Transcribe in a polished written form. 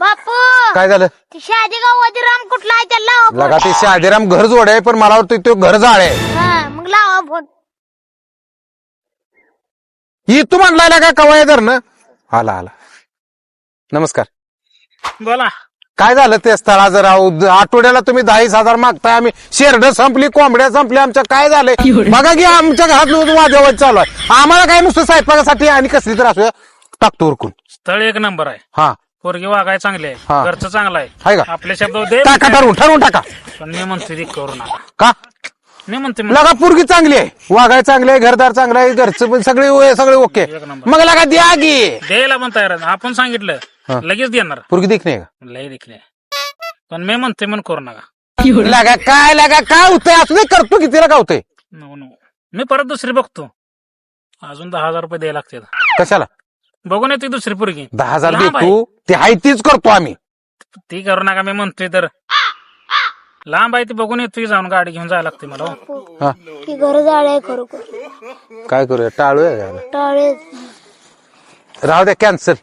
बापू काय झालं? ती शादीगाव राम कुठला आहे त्याला लावा फोन. लगा ते शादीराम घर जोड आहे, पण मला वाटतं तो घर जाळ आहे. हा मग लावा फोन. ही तू म्हणलाय का कवाय धरणं? आला आला. नमस्कार. बोला. काय झालं ते स्थळा जरा आठवड्याला तुम्ही 10,000 मागताय, आम्ही शेरड संपली, कोंबड्या संपली, आमच्या काय झालंय बघा की आमच्या घरात वाजवाज चालू आहे. आम्हाला काय नुसतं स्वयंपाकासाठी आणि कसली तर असू टाकतो उरकून. स्थळ एक नंबर आहे. हा पोरगी वागाय चांगली हा. आहे, घरचं चांगलं आहे. आहे का? आपले शब्द दे. टाका ठरवून टाका. पण मी म्हणतो ती करू नका. का? मी म्हणते लगा पोरगी चांगली आहे, वागाय चांगली आहे, घरदार चांगलं आहे, घरचं पण सगळे ओके. एक नंबर. मग लगा द्या गी द्यायला पण तयार आहे. आपण सांगितलं लगेच देणार. पोरगी देखणे का? लय देखणे. पण मी म्हणते म्हणून करू नका. लगा काय होतंय असं नाही करतो की तिला काय होतंय? नको नको. मी परत दुसरी बघतो. अजून 10,000 रुपये द्यायला लागते. कशाला? बघून येते दुसरी पोरगी. 10,000 लांब देतो ते हाय तीच करतो आम्ही. ती करू नका. मी म्हणतोय तर लांब आहे ती बघून येतोय, जाऊन गाडी घेऊन जायला लागते मला. हा ती घर जाळे खरोखर काय करूया? टाळूया टाळे. राहू द्या, कॅन्सल.